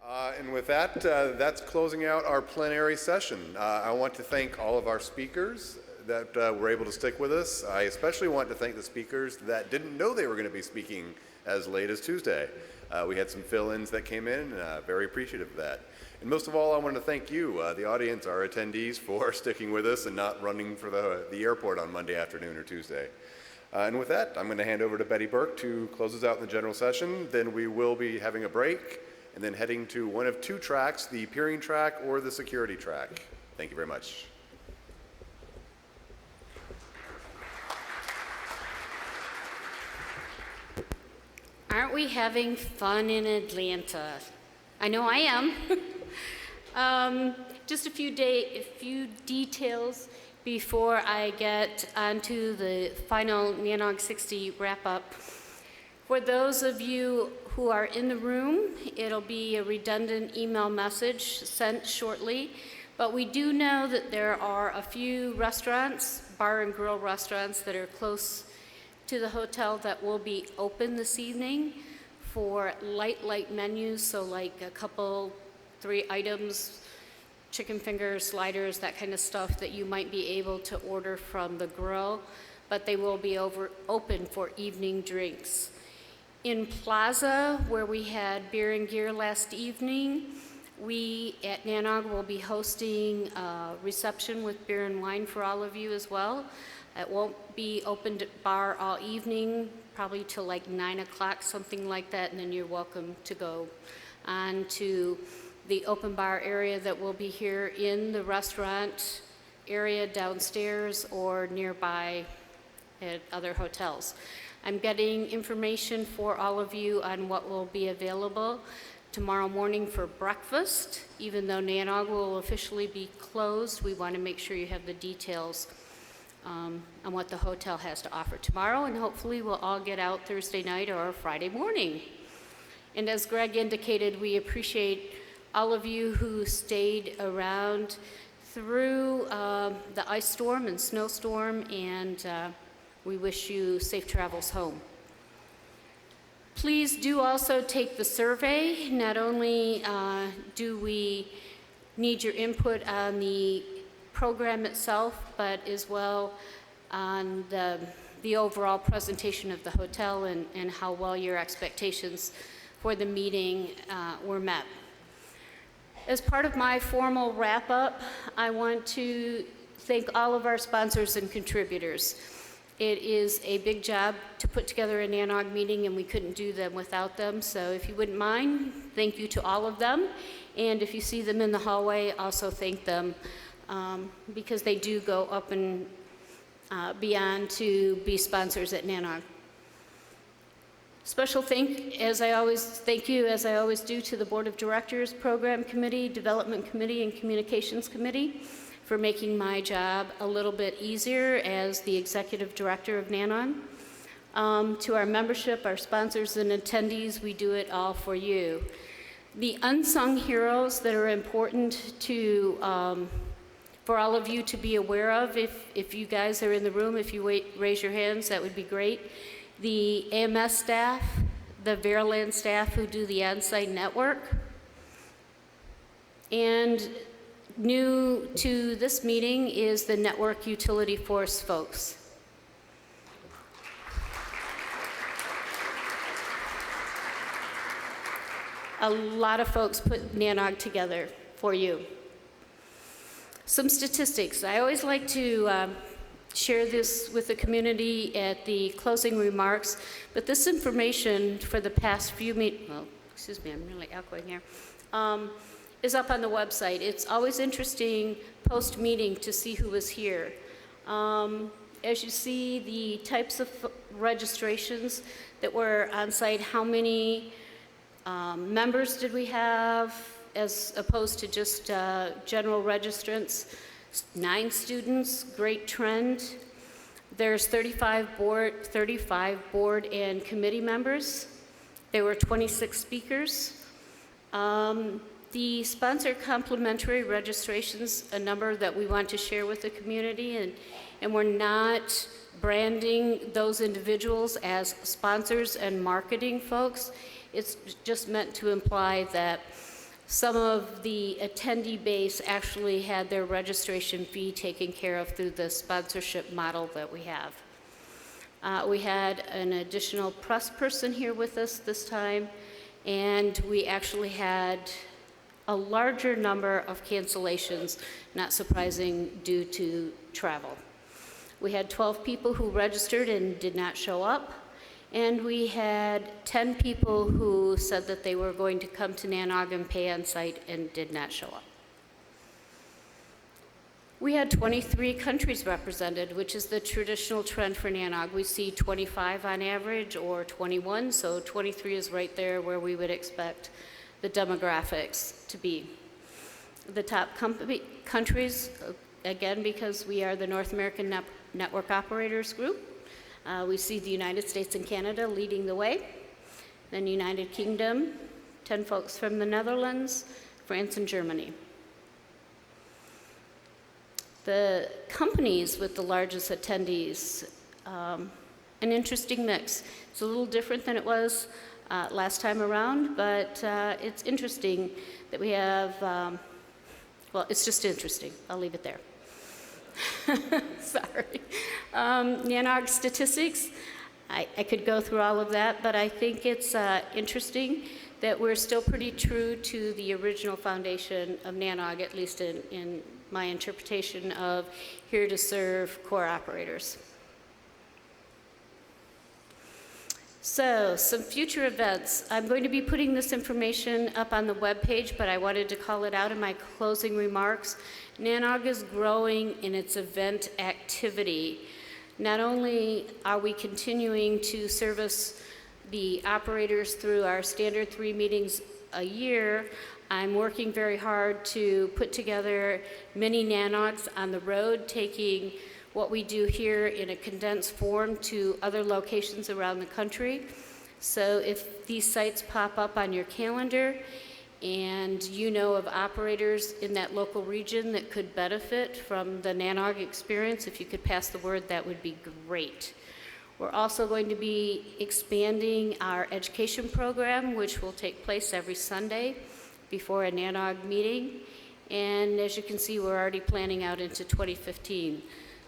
And with that, that's closing out our plenary session. I want to thank all of our speakers that were able to stick with us. I especially want to thank the speakers that didn't know they were going to be speaking as late as Tuesday. We had some fill-ins that came in, very appreciative of that. And most of all, I want to thank you, the audience, our attendees, for sticking with us and not running for the airport on Monday afternoon or Tuesday. And with that, I'm going to hand over to Betty Burke to close us out in the general session. Then we will be having a break and then heading to one of two tracks, the peering track or the security track. Thank you very much. Aren't we having fun in Atlanta? I know I am. Just a few details before I get onto the final NANOG 60 wrap-up. For those of you who are in the room, it'll be a redundant email message sent shortly, but we do know that there are a few restaurants, bar and grill restaurants, that are close to the hotel that will be open this evening for light menus, so like a couple, 3 items, chicken fingers, sliders, that kind of stuff that you might be able to order from the grill, but they will be open for evening drinks. In Plaza, where we had beer and gear last evening, we at NANOG will be hosting a reception with beer and wine for all of you as well. It won't be open to bar all evening, probably till like 9 o'clock, something like that, and then you're welcome to go on to the open bar area that will be here in the restaurant area downstairs or nearby at other hotels. I'm getting information for all of you on what will be available tomorrow morning for breakfast. Even though NANOG will officially be closed, we want to make sure you have the details on what the hotel has to offer tomorrow, and hopefully we'll all get out Thursday night or Friday morning. And as Greg indicated, we appreciate all of you who stayed around through the ice storm and snowstorm, and we wish you safe travels home. Please do also take the survey. Not only do we need your input on the program itself, but as well on the overall presentation of the hotel and how well your expectations for the meeting were met. As part of my formal wrap-up, I want to thank all of our sponsors and contributors. It is a big job to put together a NANOG meeting, and we couldn't do them without them. So if you wouldn't mind, thank you to all of them. And if you see them in the hallway, also thank them because they do go up and beyond to be sponsors at NANOG. Special thank you, as I always do, to the Board of Directors, Program Committee, Development Committee, and Communications Committee for making my job a little bit easier as the Executive Director of NANOG. To our membership, our sponsors, and attendees, we do it all for you. The unsung heroes that are important to for all of you to be aware of, if you guys are in the room, if you raise your hands, that would be great. The AMS staff, the Veriland staff who do the on-site network, and new to this meeting is the network utility force folks. A lot of folks put NANOG together for you. Some statistics. I always like to share this with the community at the closing remarks, but this information for the past few excuse me, I'm really echoing here, is up on the website. It's always interesting post-meeting to see who was here. As you see, the types of registrations that were on site, how many members did we have as opposed to just general registrants? 9 students, great trend. There's 35 board and committee members. There were 26 speakers. The sponsor complimentary registrations, a number that we want to share with the community, and we're not branding those individuals as sponsors and marketing folks. It's just meant to imply that Some of the attendee base actually had their registration fee taken care of through the sponsorship model that we have. We had an additional press person here with us this time, and we actually had a larger number of cancellations, not surprising, due to travel. We had 12 people who registered and did not show up, and we had 10 people who said that they were going to come to NANOG and pay on site and did not show up. We had 23 countries represented, which is the traditional trend for NANOG. We see 25 on average or 21, so 23 is right there where we would expect the demographics to be. The top countries, again, because we are the North American Network Operators Group, we see the United States and Canada leading the way, then United Kingdom, 10 folks from the Netherlands, France and Germany. The companies with the largest attendees, an interesting mix. It's a little different than it was last time around, but it's interesting that we have, well, it's just interesting. I'll leave it there. Sorry. NANOG statistics, I could go through all of that, but I think it's interesting that we're still pretty true to the original foundation of NANOG, at least in my interpretation of here to serve core operators. So, some future events. I'm going to be putting this information up on the webpage, but I wanted to call it out in my closing remarks. NANOG is growing in its event activity. Not only are we continuing to service the operators through our standard 3 meetings a year, I'm working very hard to put together mini NANOGs on the road, taking what we do here in a condensed form to other locations around the country. So if these sites pop up on your calendar and you know of operators in that local region that could benefit from the NANOG experience, if you could pass the word, that would be great. We're also going to be expanding our education program, which will take place every Sunday before a NANOG meeting. And as you can see, we're already planning out into 2015.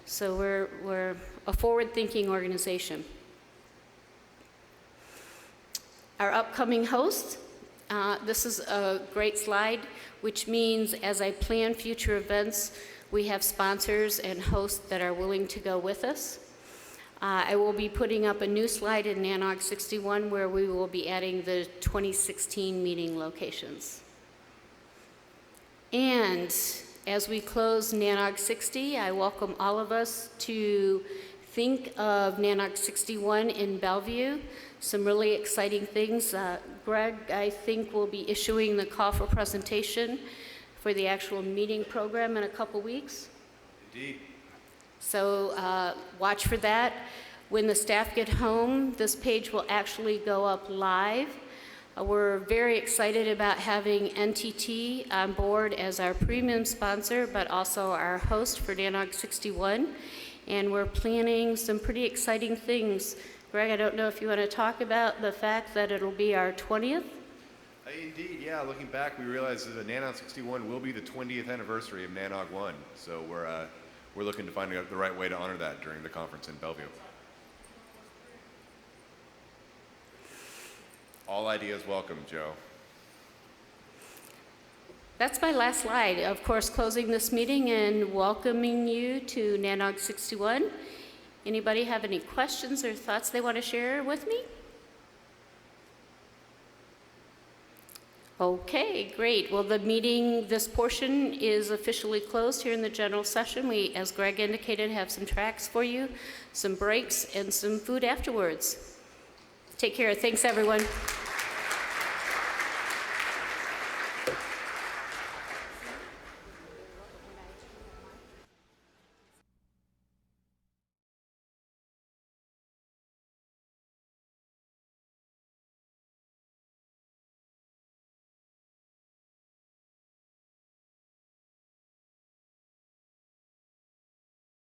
So we're a forward-thinking organization. Our upcoming hosts, this is a great slide, which means as I plan future events, we have sponsors and hosts that are willing to go with us. I will be putting up a new slide in NANOG 61 where we will be adding the 2016 meeting locations. And as we close NANOG 60, I welcome all of us to think of NANOG 61 in Bellevue. Some really exciting things. Greg, I think, will be issuing the call for presentation for the actual meeting program in a couple weeks. Indeed. So watch for that. When the staff get home, this page will actually go up live. We're very excited about having NTT on board as our premium sponsor, but also our host for NANOG 61. And we're planning some pretty exciting things. Greg, I don't know if you want to talk about the fact that it'll be our 20th? Indeed, yeah. Looking back, we realized that NANOG 61 will be the 20th anniversary of NANOG 1. So we're looking to find the right way to honor that during the conference in Bellevue. All ideas welcome, Joe. That's my last slide. Of course, closing this meeting and welcoming you to NANOG 61. Anybody have any questions or thoughts they want to share with me? Okay, great. Well, the meeting, this portion is officially closed here in the general session. We, as Greg indicated, have some tracks for you, some breaks, and some food afterwards. Take care. Thanks, everyone.